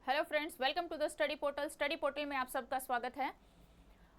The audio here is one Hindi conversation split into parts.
Hello friends, welcome to the study portal. Study portal में आप सबका स्वागत है।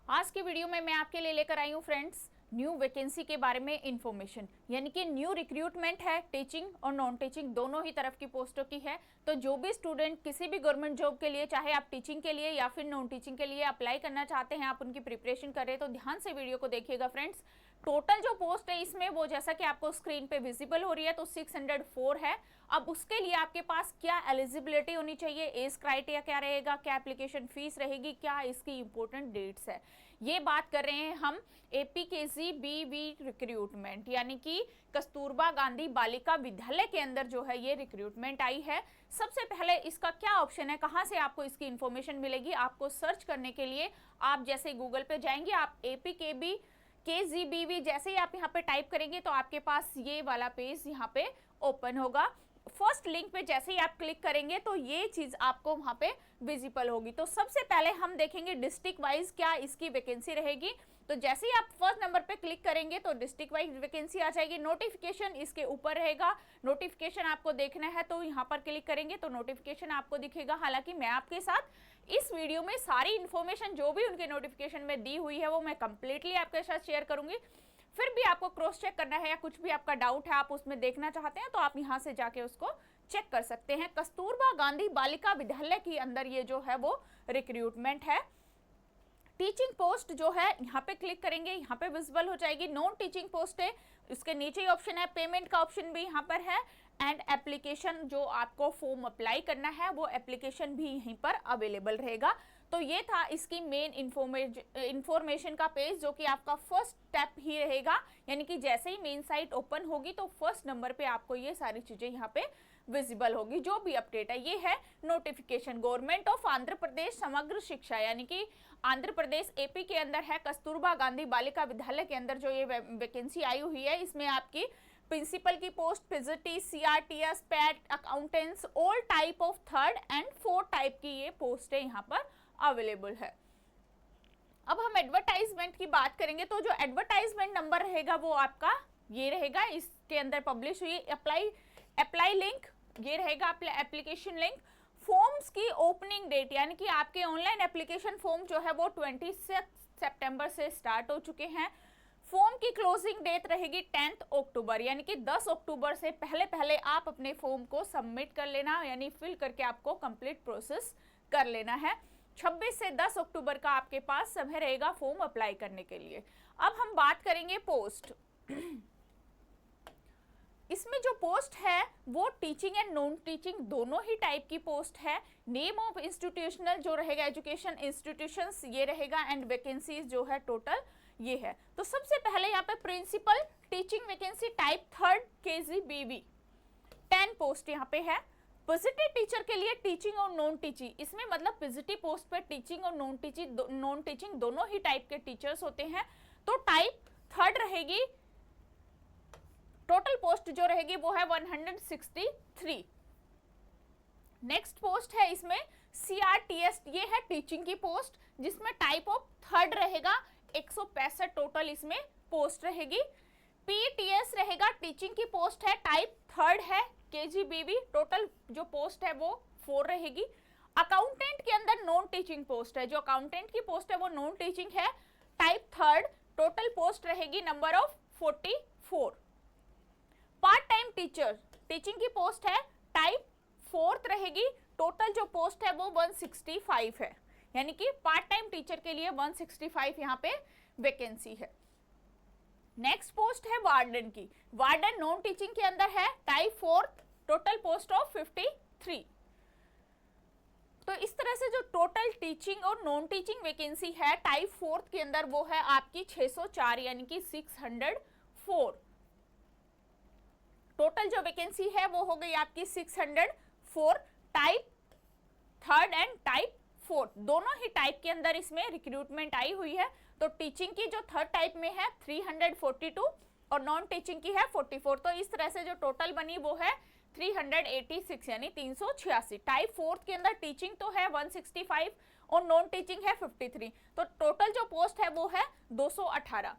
आज की वीडियो में मैं आपके लिए लेकर आई हूँ फ्रेंड्स न्यू वैकेंसी के बारे में इंफॉर्मेशन, यानी कि न्यू रिक्रूटमेंट है। टीचिंग और नॉन टीचिंग दोनों ही तरफ की पोस्टों की है। तो जो भी स्टूडेंट किसी भी गवर्नमेंट जॉब के लिए, चाहे आप टीचिंग के लिए या फिर नॉन टीचिंग के लिए अप्लाई करना चाहते हैं, आप उनकी प्रिपरेशन कर रहे हैं, तो ध्यान से वीडियो को देखिएगा फ्रेंड्स। टोटल जो पोस्ट है इसमें, वो जैसा कि आपको स्क्रीन पे विजिबल हो रही है, तो 604 है। अब उसके लिए आपके पास क्या एलिजिबिलिटी होनी चाहिए, एज क्राइटेरिया क्या रहेगा, क्या एप्लीकेशन फीस रहेगी, क्या इसकी इंपॉर्टेंट डेट्स है, ये बात कर रहे हैं हम APKGBV रिक्रूटमेंट, यानी कि कस्तूरबा गांधी बालिका विद्यालय के अंदर जो है ये रिक्रूटमेंट आई है। सबसे पहले इसका क्या ऑप्शन है, कहां से आपको इसकी इंफॉर्मेशन मिलेगी। आपको सर्च करने के लिए आप जैसे गूगल पे जाएंगे, आप APKGBV जैसे ही आप यहाँ पे टाइप करेंगे तो आपके पास ये वाला पेज यहाँ पे ओपन होगा। फर्स्ट लिंक पे जैसे ही आप क्लिक करेंगे तो ये चीज आपको वहां पे विजिबल होगी। तो सबसे पहले हम देखेंगे डिस्ट्रिक्ट वाइज क्या इसकी वैकेंसी रहेगी। तो जैसे ही आप फर्स्ट नंबर पे क्लिक करेंगे तो डिस्ट्रिक्ट वाइज वैकेंसी आ जाएगी। नोटिफिकेशन इसके ऊपर रहेगा। नोटिफिकेशन आपको देखना है तो यहाँ पर क्लिक करेंगे तो नोटिफिकेशन आपको दिखेगा। हालांकि मैं आपके साथ इस वीडियो में सारी इंफॉर्मेशन जो भी उनके नोटिफिकेशन में दी हुई है वो मैं कंप्लीटली आपके साथ शेयर करूंगी। फिर भी आपको क्रॉस चेक करना है या कुछ भी आपका डाउट है, आप उसमें देखना चाहते हैं, तो आप यहाँ से जाके उसको चेक कर सकते हैं। कस्तूरबा गांधी बालिका विद्यालय के अंदर ये जो है वो रिक्रूटमेंट है। टीचिंग पोस्ट जो है यहाँ पे क्लिक करेंगे, यहाँ पे विजिबल हो जाएगी। नॉन टीचिंग पोस्ट है, उसके नीचे ही ऑप्शन है, पेमेंट का ऑप्शन भी यहाँ पर है, एंड एप्लीकेशन जो आपको फॉर्म अप्लाई करना है वो एप्लीकेशन भी यहीं पर अवेलेबल रहेगा। तो ये था इसकी मेन इंफॉर्मेशन का पेज, जो कि आपका फर्स्ट स्टेप ही रहेगा, यानी कि जैसे ही मेन साइट ओपन होगी तो फर्स्ट नंबर पे आपको ये सारी चीजें यहाँ पे विजिबल होगी। जो भी अपडेट है, ये है notification. Government of Andhra Pradesh समग्र शिक्षा, यानी कि आंध्र प्रदेश AP के अंदर है, कस्तूरबा गांधी बालिका विद्यालय के अंदर जो ये वैकेंसी आई हुई है, इसमें आपकी प्रिंसिपल की post, PGT, CRTS, PAT, accountants, all type of 3rd and 4th type की ये पोस्ट है यहाँ पर अवेलेबल है। अब हम एडवर्टाइजमेंट की बात करेंगे तो जो एडवर्टाइजमेंट नंबर रहेगा वो आपका ये रहेगा। इसके अंदर पब्लिश हुई अप्लाई लिंक ये रहेगा, एप्लीकेशन लिंक। फॉर्म्स की ओपनिंग डेट, यानी कि आपके ऑनलाइन एप्लीकेशन फॉर्म जो है वो 26 सितंबर से स्टार्ट हो चुके हैं। फॉर्म की क्लोजिंग डेट रहेगी 10 अक्टूबर, यानी कि 10 अक्टूबर से पहले पहले आप अपने फॉर्म को सबमिट कर लेना, यानी फिल करके आपको कंप्लीट प्रोसेस कर लेना है। 26 से 10 अक्टूबर का आपके पास समय रहेगा फॉर्म अप्लाई करने के लिए। अब हम बात करेंगे पोस्ट। इसमें जो पोस्ट है वो टीचिंग एंड नॉन टीचिंग दोनों ही टाइप की पोस्ट है। नेम ऑफ इंस्टीट्यूशनल जो रहेगा, एजुकेशन इंस्टीट्यूशंस ये रहेगा, एंड वैकेंसीज जो है टोटल ये है। तो सबसे पहले यहाँ पे principal teaching vacancy type 3rd KGBV 10 post यहाँ पे है। पीजीटी टीचर के लिए टीचिंग और नॉन टीचिंग, इसमें मतलब पीजीटी पोस्ट पे टीचिंग और नॉन टीचिंग दोनों ही टाइप के टीचर्स होते हैं। तो टाइप 3rd रहेगी। टोटल पोस्ट जो रहेगी वो है 163। नेक्स्ट पोस्ट है इसमें CRTS, ये है टीचिंग की पोस्ट, जिसमें टाइप ऑफ 3rd रहेगा। 165 टोटल इसमें पोस्ट रहेगी। PTS रहेगा, टीचिंग की पोस्ट है, टाइप 3rd है, KGBV टोटल जो पोस्ट है वो 4 रहेगी। अकाउंटेंट के अंदर नॉन टीचिंग पोस्ट है, जो अकाउंटेंट की पोस्ट है वो नॉन टीचिंग है, टाइप 3rd, टोटल पोस्ट रहेगी number of 44। Part time teacher teaching की पोस्ट है, टाइप 4th रहेगी, टोटल जो पोस्ट है वो 165 है, यानी कि पार्ट टाइम टीचर के लिए 165 यहाँ पे वैकेंसी है। नेक्स्ट पोस्ट है वार्डन की। वार्डन नॉन टीचिंग के अंदर है, type 4th, total post of 53। तो इस तरह से जो टोटल टीचिंग और नॉन टीचिंग वैकेंसी है टाइप 4th के अंदर वो है आपकी 604, यानी कि 604। टोटल जो वैकेंसी है वो हो गई आपकी 604। Type 3rd and type 4th दोनों ही टाइप के अंदर इसमें रिक्रूटमेंट आई हुई है। तो टीचिंग की जो 3rd टाइप में है 342 और नॉन टीचिंग की है 44। तो इस तरह से जो टोटल बनी वो है 386, यानी 386। टाइप 4th के अंदर टीचिंग तो है 165 और नॉन टीचिंग है 53। तो टोटल जो पोस्ट है वो है 218।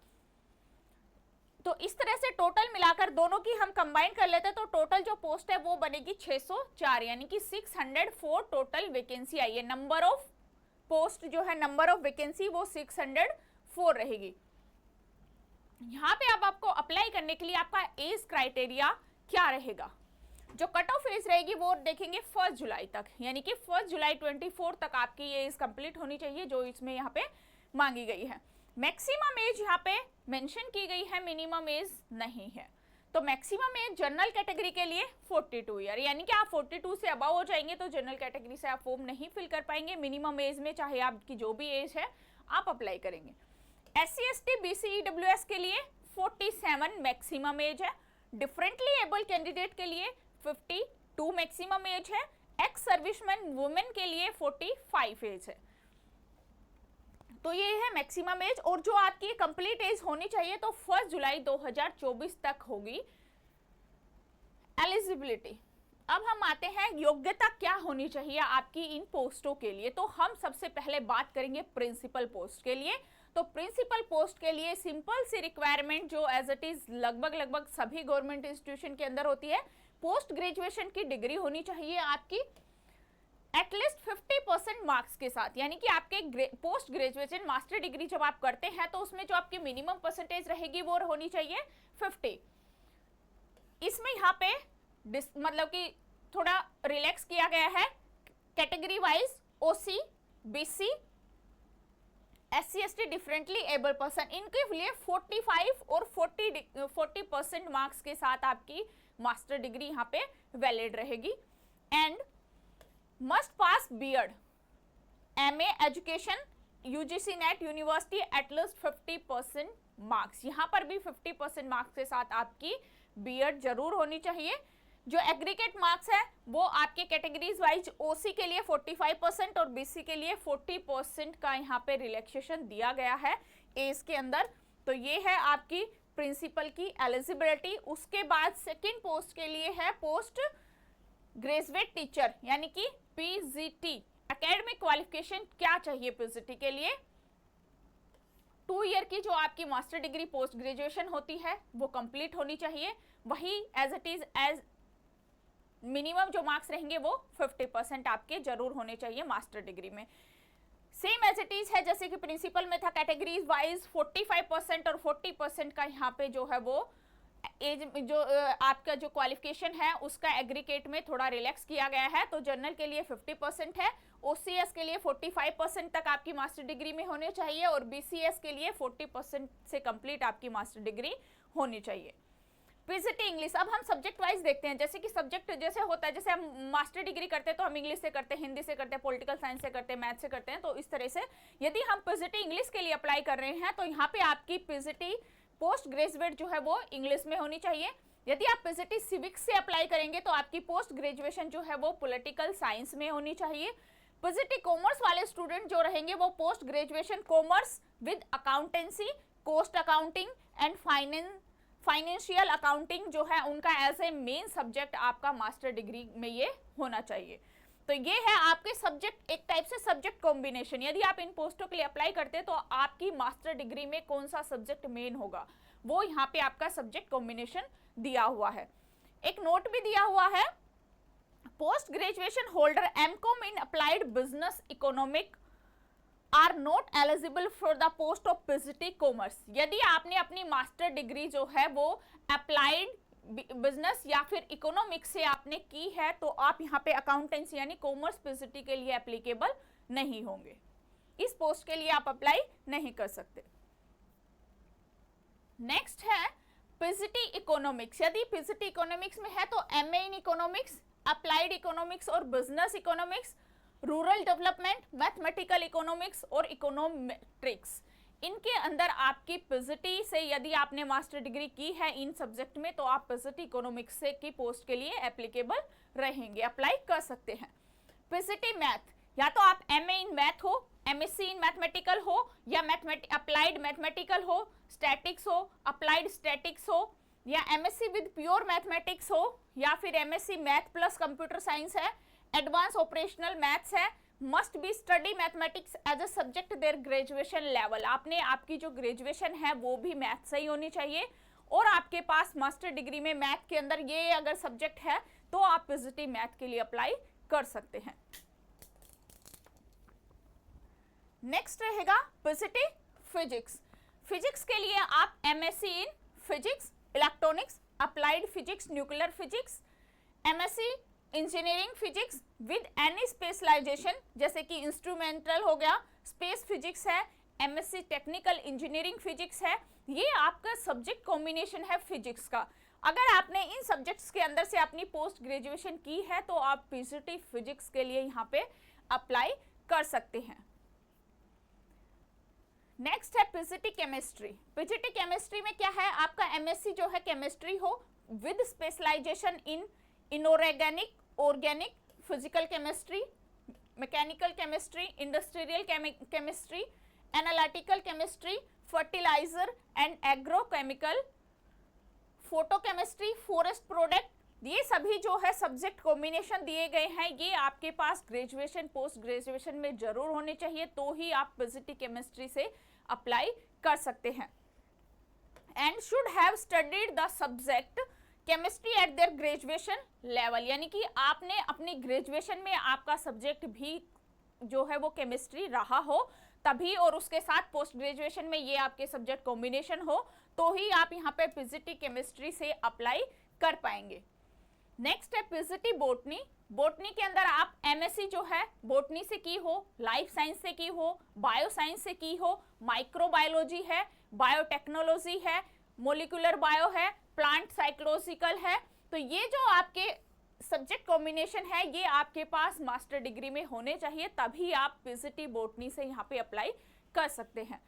तो इस तरह से टोटल मिलाकर दोनों की हम कंबाइन कर लेते हैं तो टोटल जो पोस्ट है वो बनेगी 604, यानी कि 604 टोटल वैकेंसी आई है। नंबर ऑफ पोस्ट जो है, नंबर ऑफ वैकेंसी वो 604 रहेगी। यहाँ पे अब आपको अप्लाई करने के लिए आपका एज क्राइटेरिया क्या रहेगा, जो कट ऑफ एज रहेगी वो देखेंगे 1 जुलाई तक, यानी कि 1 जुलाई 24 तक आपकी ये एज कंप्लीट होनी चाहिए जो इसमें यहाँ पे मांगी गई है। मैक्सिमम एज यहाँ पे मेंशन की गई है, मिनिमम एज नहीं है। तो मैक्सिमम एज जनरल कैटेगरी के लिए 42 ईयर, यानी कि आप 42 से अबव हो जाएंगे तो जनरल कैटेगरी से आप फॉर्म नहीं फिल कर पाएंगे। मिनिमम एज में चाहे आपकी जो भी एज है आप अप्लाई करेंगे। SC ST BC EWS के लिए 47 मैक्सिमम एज है। डिफरेंटली एबल कैंडिडेट के लिए 52 मैक्सिमम एज है। एक्स सर्विसमैन वुमेन के लिए 45 एज है। तो ये है मैक्सिमम एज, और जो आपकी कंप्लीट एज होनी चाहिए तो 1 जुलाई 2024 तक होगी। एलिजिबिलिटी, अब हम आते हैं योग्यता क्या होनी चाहिए आपकी इन पोस्टों के लिए। तो हम सबसे पहले बात करेंगे प्रिंसिपल पोस्ट के लिए। तो प्रिंसिपल पोस्ट के लिए सिंपल सी रिक्वायरमेंट जो एज इट इज लगभग सभी गवर्नमेंट इंस्टीट्यूशन के अंदर होती है, पोस्ट ग्रेजुएशन की डिग्री होनी चाहिए आपकी एटलीस्ट 50% मार्क्स के साथ, यानी कि आपके पोस्ट ग्रेजुएशन मास्टर डिग्री जब आप करते हैं तो उसमें जो आपकी मिनिमम परसेंटेज रहेगी वो होनी चाहिए 50। इसमें यहाँ पे मतलब कि थोड़ा रिलैक्स किया गया है category wise. OC BC SC ST differently able person, इनके लिए 45 और 40% मार्क्स के साथ आपकी मास्टर डिग्री यहाँ पे वैलिड रहेगी। And must pass B.Ed MA education UGC net university at least 50% marks, यहाँ पर भी 50% मार्क्स के साथ आपकी B.Ed जरूर होनी चाहिए। जो एग्रीगेट मार्क्स है वो आपके कैटेगरीज वाइज OC के लिए 45% और BC के लिए 40% का यहाँ पे रिलैक्सेशन दिया गया है एज के अंदर। तो ये है आपकी प्रिंसिपल की एलिजिबिलिटी। उसके बाद सेकंड पोस्ट के लिए है पोस्ट ग्रेजुएट टीचर, यानी कि PGT। एकेडमिक क्वालिफिकेशन क्या चाहिए PGT के लिए? 2 ईयर की जो आपकी मास्टर डिग्री पोस्ट ग्रेजुएशन होती है वो कंप्लीट होनी चाहिए। वही as it is as minimum जो मार्क्स रहेंगे वो 50% आपके जरूर होने चाहिए मास्टर डिग्री में। सेम एज इट इज है जैसे कि प्रिंसिपल में था, कैटेगरीज वाइज 45% और 40% का यहाँ पे जो है वो एज जो आपका जो क्वालिफिकेशन है उसका एग्रीगेट में थोड़ा रिलैक्स किया गया है। तो जनरल के लिए 50% है, OCS के लिए 45% तक आपकी मास्टर डिग्री में होने चाहिए और BCS के लिए 40% से कंप्लीट आपकी मास्टर डिग्री होनी चाहिए। PGT इंग्लिश, अब हम सब्जेक्ट वाइज देखते हैं। जैसे कि सब्जेक्ट जैसे होता है, जैसे हम मास्टर डिग्री करते हैं तो हम इंग्लिश से करते हैं, हिंदी से करते हैं, पॉलिटिकल साइंस से करते हैं, मैथ से करते हैं। तो इस तरह से यदि हम PGT इंग्लिश के लिए अप्लाई कर रहे हैं तो यहाँ पे आपकी PGT पोस्ट ग्रेजुएट जो है वो इंग्लिश में होनी चाहिए। यदि आप PGT सिविक्स से अप्लाई करेंगे तो आपकी पोस्ट ग्रेजुएशन जो है वो पॉलिटिकल साइंस में होनी चाहिए। PGT कॉमर्स वाले स्टूडेंट जो रहेंगे वो post graduation commerce with accountancy, cost accounting and financial accounting जो है उनका एज ए मेन सब्जेक्ट आपका मास्टर डिग्री में ये होना चाहिए। तो ये है आपके सब्जेक्ट, एक टाइप से सब्जेक्ट कॉम्बिनेशन। यदि आप इन पोस्टों के लिए अप्लाई करते हैं तो आपकी मास्टर डिग्री में कौन सा सब्जेक्ट मेन होगा वो यहाँ पे आपका सब्जेक्ट कॉम्बिनेशन दिया हुआ है। एक नोट भी दिया हुआ है, post graduation holder MCOM in applied business economic are not eligible for the post of PGT commerce. यदि आपने अपनी मास्टर डिग्री जो है वो अप्लाइड बिजनेस या फिर इकोनॉमिक्स से आपने की है तो आप यहाँ पे अकाउंटेंसी यानी कॉमर्स PGT के लिए एप्लीकेबल नहीं होंगे। इस पोस्ट के लिए आप अप्लाई नहीं कर सकते। नेक्स्ट है PGT इकोनॉमिक्स। यदि PGT इकोनॉमिक्स में है तो MA in economics, applied economics और business economics, rural development, mathematical economics और इकोनोमेट्रिक्स, इनके अंदर आपकी PGT से यदि आपने मास्टर डिग्री की है इन सब्जेक्ट में तो आप PGT इकोनॉमिक्स से की पोस्ट के लिए एप्लीकेबल रहेंगे, अप्लाई कर सकते हैं। PGT मैथ, या तो आप MA इन मैथ हो, MSc इन मैथमेटिकल हो या अप्लाइड मैथमेटिकल हो, स्टैटिक्स हो, अप्लाइड स्टैटिक्स हो या MSc विद प्योर मैथमेटिक्स हो या फिर MSc math plus computer science है, एडवांस ऑपरेशनल मैथ्स है। Must be study mathematics as a subject their graduation level. आपने आपकी जो ग्रेजुएशन है वो भी मैथ से ही होनी चाहिए और आपके पास मास्टर डिग्री में मैथ के अंदर ये अगर सब्जेक्ट है तो आप पीजीटी मैथ के लिए अप्लाई कर सकते हैं। नेक्स्ट रहेगा पीजीटी फिजिक्स। फिजिक्स के लिए आप MSc in physics, electronics, applied physics, nuclear physics, MSc engineering physics with any specialisation, जैसे कि इंस्ट्रूमेंटल हो गया, स्पेस फिजिक्स है, एमएससी टेक्निकल इंजीनियरिंग फिजिक्स है, ये आपका सब्जेक्ट कॉम्बिनेशन है फिजिक्स का। अगर आपने इन सब्जेक्ट्स के अंदर से अपनी पोस्ट ग्रेजुएशन की है तो आप पीजीटी फिजिक्स के लिए यहाँ पे अप्लाई कर सकते हैं। नेक्स्ट है पीजीटी केमिस्ट्री। पीजीटी केमिस्ट्री में क्या है, आपका एमएससी जो है केमिस्ट्री हो with specialisation in inorganic, organic, physical chemistry, mechanical chemistry, industrial chemistry, analytical chemistry, fertiliser and agrochemical, photochemistry, forest product, ये सभी जो है सब्जेक्ट कॉम्बिनेशन दिए गए हैं, ये आपके पास ग्रेजुएशन पोस्ट ग्रेजुएशन में जरूर होने चाहिए, तो ही आप पीजीटी केमिस्ट्री से अप्लाई कर सकते हैं। And should have studied the subject chemistry eight there graduation level, यानी कि आपने अपनी ग्रेजुएशन में आपका सब्जेक्ट भी जो है वो केमिस्ट्री रहा हो तभी, और उसके साथ पोस्ट ग्रेजुएशन में ये आपके सब्जेक्ट कॉम्बिनेशन हो तो ही आप यहाँ पे पीजीटी केमिस्ट्री से अप्लाई कर पाएंगे। नेक्स्ट है पीजीटी बॉटनी। बॉटनी के अंदर आप एमएससी जो है बॉटनी से की हो, लाइफ साइंस से की हो, बायो साइंस से की हो, माइक्रोबायोलॉजी है, बायोटेक्नोलॉजी है, मोलिकुलर बायो है, प्लांट साइकोलॉजिकल है, तो ये जो आपके सब्जेक्ट कॉम्बिनेशन है ये आपके पास मास्टर डिग्री में होने चाहिए, तभी आप पीजीटी बॉटनी से यहाँ पे अप्लाई कर सकते हैं।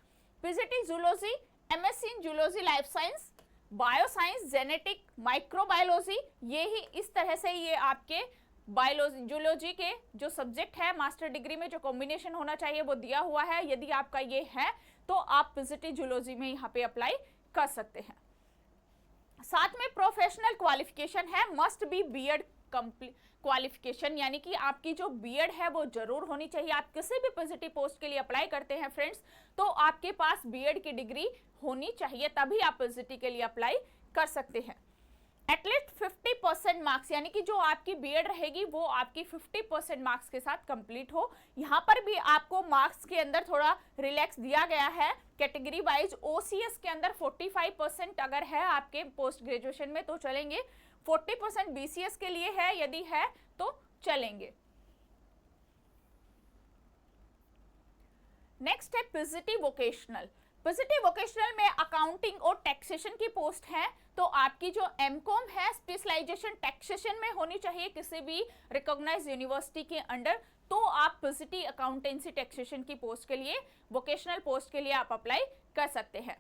PGT zoology, MSc in zoology life science, bio science, genetic, microbiology, ये ही इस तरह से ये आपके बायोलॉजी जूलॉजी के जो सब्जेक्ट है मास्टर डिग्री में जो कॉम्बिनेशन होना चाहिए वो दिया हुआ है। यदि आपका ये है तो आप पीजीटी जूलॉजी में यहाँ पे अप्लाई कर सकते हैं। साथ में प्रोफेशनल क्वालिफिकेशन है, मस्ट बी बीएड क्वालिफिकेशन, यानी कि आपकी जो बीएड है वो जरूर होनी चाहिए। आप किसी भी पीजीटी पोस्ट के लिए अप्लाई करते हैं फ्रेंड्स तो आपके पास बीएड की डिग्री होनी चाहिए, तभी आप पीजीटी के लिए अप्लाई कर सकते हैं। एटलीस्ट 50% मार्क्स, यानी कि जो आपकी बीएड रहेगी वो आपकी 50% मार्क्स के साथ कंप्लीट हो। यहाँ पर भी आपको मार्क्स के अंदर थोड़ा रिलैक्स दिया गया है कैटेगरी वाइज। ओसीएस के अंदर 45% अगर है आपके पोस्ट ग्रेजुएशन में तो चलेंगे, 40% बीसीएस के लिए है, यदि है तो चलेंगे। नेक्स्ट है पीजीटी वोकेशनल। पीजीटी वोकेशनल में अकाउंटिंग और टैक्सेशन की पोस्ट है, तो आपकी जो एमकॉम है स्पेशलाइजेशन टैक्सेशन में होनी चाहिए किसी भी रिकॉग्नाइज्ड यूनिवर्सिटी के अंडर, तो आप पीजीटी अकाउंटेंसी टैक्सेशन की पोस्ट के लिए, वोकेशनल पोस्ट के लिए आप अप्लाई कर सकते हैं।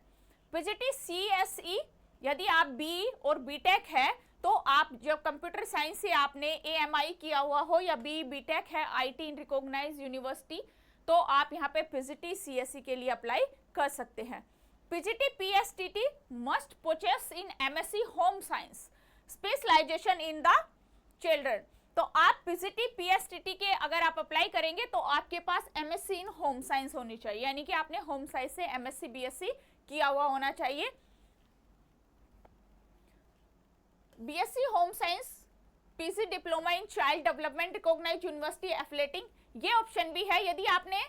पीजीटी सीएसई, यदि आप बी और बीटेक है तो आप जब कंप्यूटर साइंस से आपने एएमआई किया हुआ हो या बीटेक है आईटी इन रिकॉग्नाइज्ड यूनिवर्सिटी, तो आप यहाँ पे पीजीटी सीएसई के लिए अप्लाई कर सकते हैं। PGT PSTT must possess in MSc home science, specialisation in the children, तो आप पीजीटी पीएसटीटी के अगर आप अप्लाई करेंगे तो आपके पास एमएससी इन होम साइंस होनी चाहिए, यानी कि आपने होम साइंस से एमएससी बीएससी किया हुआ होना चाहिए। BSc home science, PG diploma in child development recognised university affiliating, ये ऑप्शन भी है। यदि आपने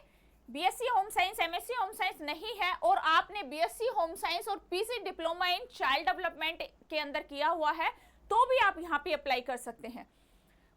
BSc home science, MSc home science नहीं है और आपने बीएससी होम साइंस और PG diploma in child development के अंदर किया हुआ है तो भी आप यहाँ पे अप्लाई कर सकते हैं।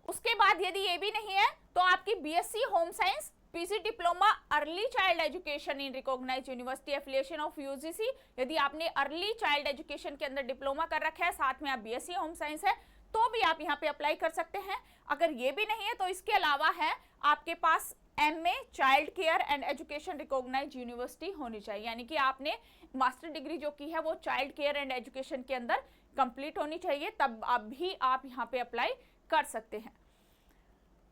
उसके बाद यदि ये भी नहीं है तो आपकी BSc home science, PG diploma early child education in recognised university affiliation of UGC, यदि आपने अर्ली चाइल्ड एजुकेशन के अंदर डिप्लोमा कर रखा है, साथ में आप बीएससी होम साइंस है, तो भी आप यहाँ पे अप्लाई कर सकते हैं। अगर ये भी नहीं है तो इसके अलावा है आपके पास MA child care and education recognised university होनी चाहिए, यानी कि आपने मास्टर डिग्री जो की है वो चाइल्ड केयर एंड एजुकेशन के अंदर कंप्लीट होनी चाहिए, तब भी आप यहाँ पे अप्लाई कर सकते हैं।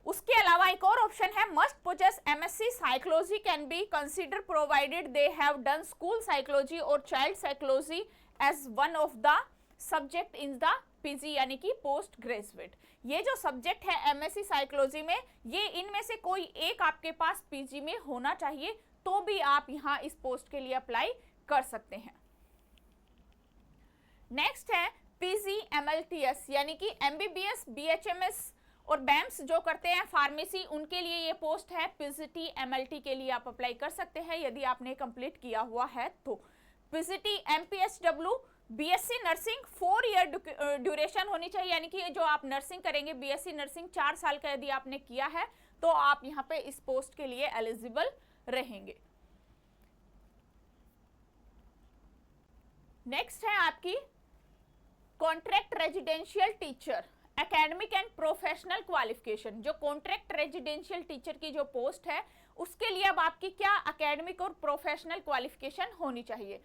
उसके अलावा एक और ऑप्शन है, must possess MSc psychology can be consider provided they have done school psychology और child psychology as one of the subject in the PG, यानी कि पोस्ट ग्रेजुएट। ये जो सब्जेक्ट है एमएससी साइकोलॉजी में, ये इनमें से कोई एक आपके पास पीजी में होना चाहिए, तो भी आप यहाँ इस पोस्ट के लिए अप्लाई कर सकते हैं। नेक्स्ट है PGMLTS यानी कि MBBS, BHMS और BAMS जो करते हैं फार्मेसी, उनके लिए ये पोस्ट है। PGT-MLT के लिए आप अप्लाई कर सकते हैं यदि आपने कंप्लीट किया हुआ है तो। PGT-MPHW BSc nursing 4 year duration होनी चाहिए, यानी कि जो आप नर्सिंग करेंगे BSc नर्सिंग 4 साल का यदि आपने किया है तो आप यहाँ पे इस पोस्ट के लिए एलिजिबल रहेंगे। नेक्स्ट है आपकी contract residential teacher academic and professional qualification. जो कॉन्ट्रैक्ट रेजिडेंशियल टीचर की जो पोस्ट है उसके लिए अब आपकी क्या एकेडमिक और प्रोफेशनल क्वालिफिकेशन होनी चाहिए।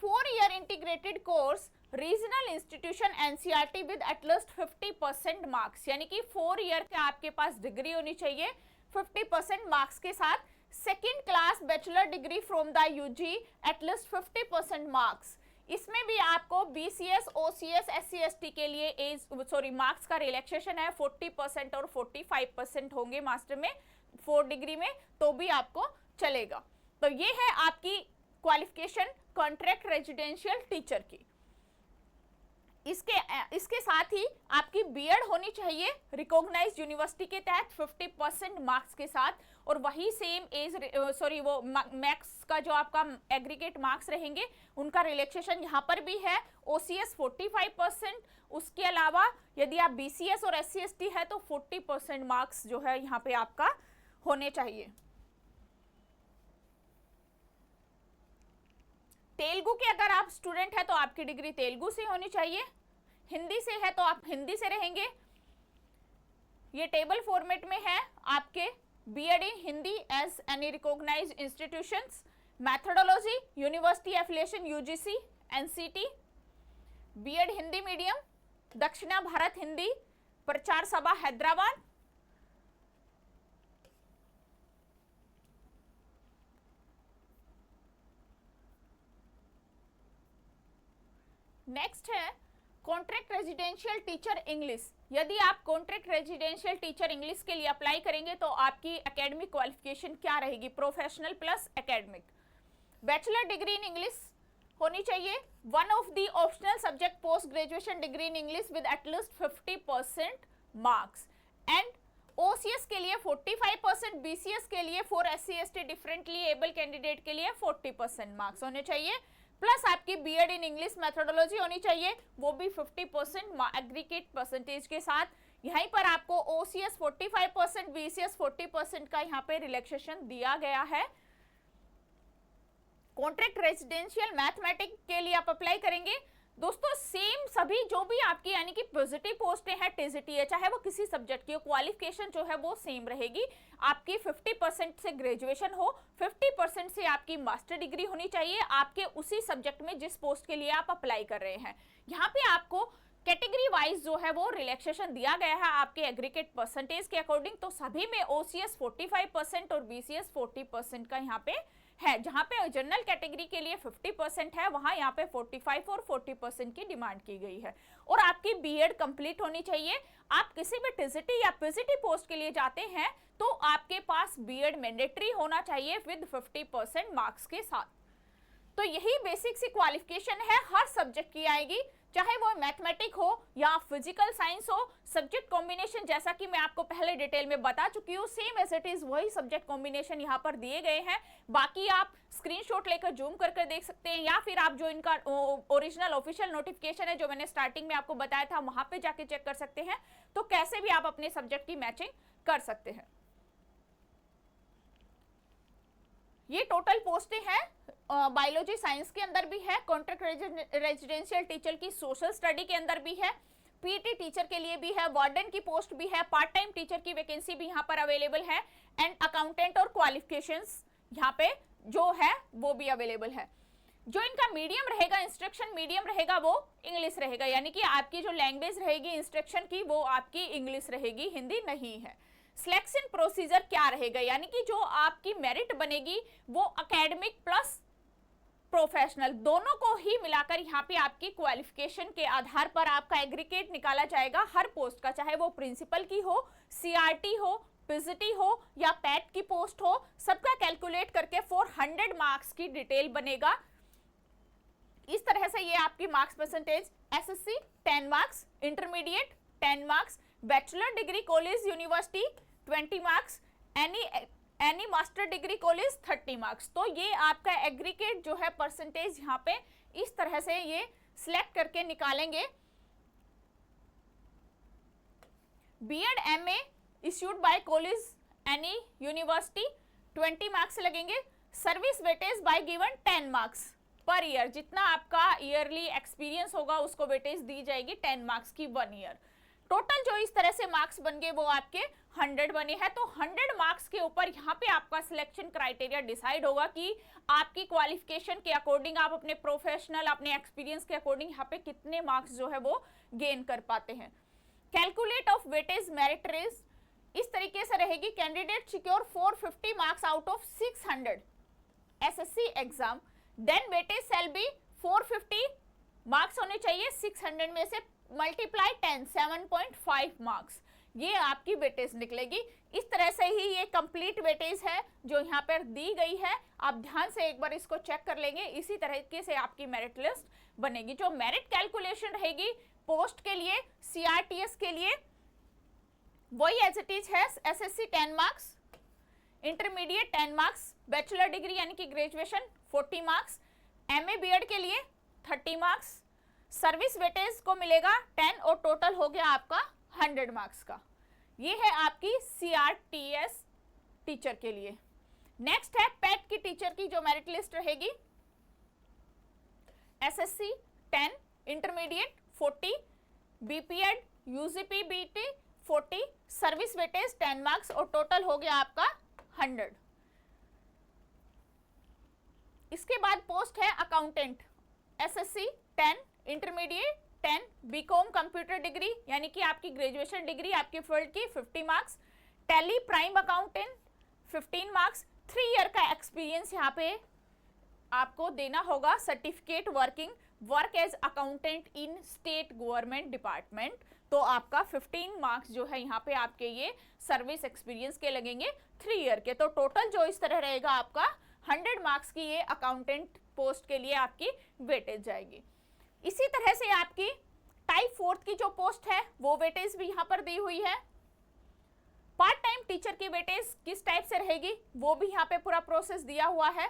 4 year integrated course regional institution NCERT with at least 50% marks, यानी कि 4 ईयर के आपके पास डिग्री होनी चाहिए 50% मार्क्स के साथ। Second class bachelor degree from the UG at least 50% marks. इसमें भी आपको BCS, OCS, SC, ST के लिए मार्क्स का रिलैक्सेशन है 40% और 45% होंगे मास्टर में 4 डिग्री में, तो भी आपको चलेगा। तो ये है आपकी क्वालिफिकेशन कॉन्ट्रैक्ट रेजिडेंशियल टीचर की। इसके साथ ही आपकी बीएड होनी चाहिए रिकॉग्नाइज्ड यूनिवर्सिटी के तहत 50% मार्क्स के साथ, और वही सेम एज वो मैक्स का जो आपका एग्रीगेट मार्क्स रहेंगे उनका रिलैक्सेशन यहाँ पर भी है। OCS 45%, उसके अलावा यदि आप BCS और SC ST है तो 40% मार्क्स जो है यहाँ पे आपका होने चाहिए। तेलुगु के अगर आप स्टूडेंट है तो आपकी डिग्री तेलुगु से होनी चाहिए, हिंदी से है तो आप हिंदी से रहेंगे। ये टेबल फॉर्मेट में है आपके BEd in Hindi as any recognised institutions, methodology university affiliation UGC NCT, BEd Hindi medium Dakshin Bharat Hindi Prachar Sabha Hyderabad, next है कॉन्ट्रैक्ट रेजिडेंशियल टीचर इंग्लिश। यदि आप कॉन्ट्रैक्ट रेजिडेंशियल टीचर इंग्लिश के लिए अप्लाई करेंगे तो आपकी एकेडमिक क्वालिफिकेशन क्या रहेगी, professional plus academic. Bachelor degree in English होनी चाहिए, one of the optional subject post graduation degree in English with at least 50% marks, and OCS के लिए 45%, BCS के लिए for SC ST differently able candidate के लिए 40% मार्क्स होने चाहिए, प्लस आपकी बीएड इन इंग्लिश मैथोडोलॉजी होनी चाहिए, वो भी 50% एग्रीगेट परसेंटेज के साथ। यहीं पर आपको OCS 45%, BCS 40% का यहाँ पे रिलैक्सेशन दिया गया है। कॉन्ट्रैक्ट रेजिडेंशियल मैथमेटिक्स के लिए आप अप्लाई करेंगे दोस्तों, सेम सभी जो भी आपकी यानी कि पॉजिटिव पोस्टें हैं TCTA, चाहे वो किसी सब्जेक्ट की हो, क्वालिफिकेशन जो है वो सेम रहेगी। आपकी 50% से ग्रेजुएशन हो, 50% से आपकी मास्टर डिग्री होनी चाहिए आपके उसी सब्जेक्ट में जिस पोस्ट के लिए आप अप्लाई कर रहे हैं। यहाँ पे आपको कैटेगरी वाइज जो है वो रिलैक्सेशन दिया गया है आपके एग्रीगेट परसेंटेज के अकॉर्डिंग। तो सभी में OCS 45% और BCS 40% का यहाँ पे है। जहां पे जनरल कैटेगरी के लिए 50% है, वहां यहाँ पे 45 और 40% की डिमांड की गई है। और आपकी बीएड कंप्लीट होनी चाहिए। आप किसी भी TCT या PCT पोस्ट के लिए जाते हैं तो आपके पास बीएड मैंडेटरी होना चाहिए विद 50% मार्क्स के साथ। तो यही बेसिक सी क्वालिफिकेशन है, हर सब्जेक्ट की आएगी, चाहे वो मैथमेटिक हो या फिजिकल साइंस हो। सब्जेक्ट कॉम्बिनेशन जैसा कि मैं आपको पहले डिटेल में बता चुकी हूँ, सेम एज इट इज वही सब्जेक्ट कॉम्बिनेशन यहाँ पर दिए गए हैं। बाकी आप स्क्रीनशॉट लेकर जूम कर देख सकते हैं, या फिर आप जो इनका ओरिजिनल ऑफिशियल नोटिफिकेशन है जो मैंने स्टार्टिंग में आपको बताया था वहां पे जाके चेक कर सकते हैं। तो कैसे भी आप अपने सब्जेक्ट की मैचिंग कर सकते हैं। ये टोटल पोस्टें हैं, बायोलॉजी साइंस के अंदर भी है, कॉन्ट्रैक्ट रेजिडेंशियल टीचर की सोशल स्टडी के अंदर भी है, पीटी टीचर के लिए भी है, वार्डन की पोस्ट भी है, पार्ट टाइम टीचर की वैकेंसी भी यहाँ पर अवेलेबल है, एंड अकाउंटेंट और क्वालिफिकेशंस यहाँ पे जो है वो भी अवेलेबल है। जो इनका मीडियम रहेगा, इंस्ट्रक्शन मीडियम रहेगा वो इंग्लिश रहेगा, यानी कि आपकी जो लैंग्वेज रहेगी इंस्ट्रक्शन की वो आपकी इंग्लिश रहेगी, हिंदी नहीं है। सिलेक्शन प्रोसीजर क्या रहेगा, यानी कि जो आपकी मेरिट बनेगी वो एकेडमिक प्लस प्रोफेशनल दोनों को ही मिलाकर यहाँ पे आपकी क्वालिफिकेशन के आधार पर आपका एग्रीगेट निकाला जाएगा हर पोस्ट का, चाहे वो प्रिंसिपल की हो, CRT हो, PCT हो या पैट की पोस्ट हो, सबका कैलकुलेट करके 400 मार्क्स की डिटेल बनेगा। इस तरह से ये आपकी marks percentage, SSC 10 marks, intermediate 10 marks, bachelor degree college university 20 marks, any master degree college 30 marks. तो ये आपका एग्रीगेट जो है परसेंटेज यहाँ पे इस तरह से ये सिलेक्ट करके निकालेंगे। BEd MA issued by college any university 20 marks लगेंगे। Service weightage by given 10 marks per year, जितना आपका ईयरली एक्सपीरियंस होगा उसको वेटेज दी जाएगी 10 मार्क्स की 1 ईयर। टोटल जो इस तरह से मार्क्स बन गए वो आपके 100 बने हैं। तो 100 मार्क्स के ऊपर यहाँ पे आपका सिलेक्शन क्राइटेरिया डिसाइड होगा कि आपकी क्वालिफिकेशन के अकॉर्डिंग, आप अपने प्रोफेशनल, अपने एक्सपीरियंस के अकॉर्डिंग यहाँ पे कितने मार्क्स जो है वो गेन कर पाते हैं। Calculate of weightage merit race इस तरीके से रहेगी। Candidate secure 450 marks out of 600 SSC exam, then weightage shall be 450 marks होने चाहिए, 600 में से मल्टीप्लाई 10 7.5 मार्क्स, ये आपकी वेटेज निकलेगी। इस तरह से ही ये कंप्लीट वेटेज है जो यहाँ पर दी गई है। आप ध्यान से एक बार इसको चेक कर लेंगे। इसी तरीके से आपकी मेरिट लिस्ट बनेगी। जो मेरिट कैलकुलेशन रहेगी पोस्ट के लिए, सीआरटीएस के लिए, वही एज इट इज है। SSC 10 marks, intermediate 10 marks, bachelor degree यानी कि ग्रेजुएशन 40 मार्क्स, एमए बीएड के लिए 30 मार्क्स, सर्विस वेटेज को मिलेगा 10 और टोटल हो गया आपका 100 मार्क्स का। ये है आपकी सीआरटीएस टीचर के लिए। नेक्स्ट है पेट की टीचर की जो मेरिट लिस्ट रहेगी। SSC 10, intermediate 40, BPEd UGP BT 40, service weightage 10 marks और टोटल हो गया आपका 100। इसके बाद पोस्ट है accountant. SSC 10, intermediate 10, BCom computer degree यानी कि आपकी ग्रेजुएशन डिग्री आपके फील्ड की 50 marks, Tally Prime accountant 15 marks, 3 year का एक्सपीरियंस यहाँ पे आपको देना होगा। Certificate work as accountant in state government department, तो आपका 15 मार्क्स जो है यहाँ पे आपके ये सर्विस एक्सपीरियंस के लगेंगे 3 ईयर के। तो टोटल जो इस तरह रहेगा आपका 100 मार्क्स की ये अकाउंटेंट पोस्ट के लिए आपकी वेटेज जाएगी। इसी तरह से आपकी टाइप 4 की जो पोस्ट है वो वेटेज भी यहाँ पर दी हुई है। पार्ट टाइम टीचर की वेटेज किस टाइप से रहेगी वो भी यहाँ पे पूरा प्रोसेस दिया हुआ है।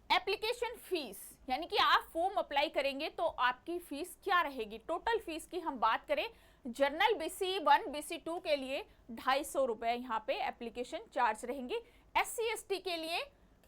एप्लीकेशन फीस यानी कि आप फॉर्म अप्लाई करेंगे तो आपकी फीस क्या रहेगी। टोटल फीस की हम बात करें, जनरल BC 1 BC 2 के लिए 250 रुपए यहाँ पे एप्लीकेशन चार्ज रहेंगे। SC ST के लिए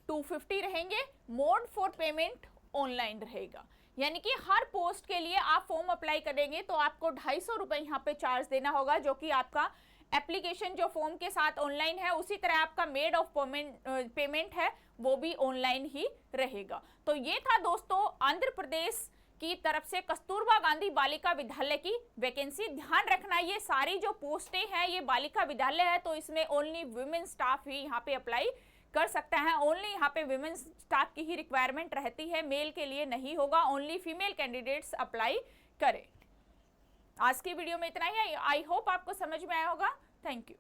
250 रहेंगे। मोड फॉर पेमेंट ऑनलाइन रहेगा, यानी कि हर पोस्ट के लिए आप फॉर्म अप्लाई करेंगे तो आपको 250 रुपए यहाँ पे चार्ज देना होगा, जो कि आपका एप्लीकेशन जो फॉर्म के साथ ऑनलाइन है, उसी तरह आपका मेड ऑफ पेमेंट है वो भी ऑनलाइन ही रहेगा। तो ये था दोस्तों आंध्र प्रदेश की तरफ से कस्तूरबा गांधी बालिका विद्यालय की वैकेंसी। ध्यान रखना ये सारी जो पोस्टें हैं ये बालिका विद्यालय है, तो इसमें ओनली वुमेन स्टाफ ही यहाँ पे अप्लाई कर सकता है। ओनली यहाँ पे वुमेन स्टाफ की ही रिक्वायरमेंट रहती है, मेल के लिए नहीं होगा। ओनली फीमेल कैंडिडेट्स अप्लाई करें। आज की वीडियो में इतना ही है। आई होप आपको समझ में आया होगा। Thank you.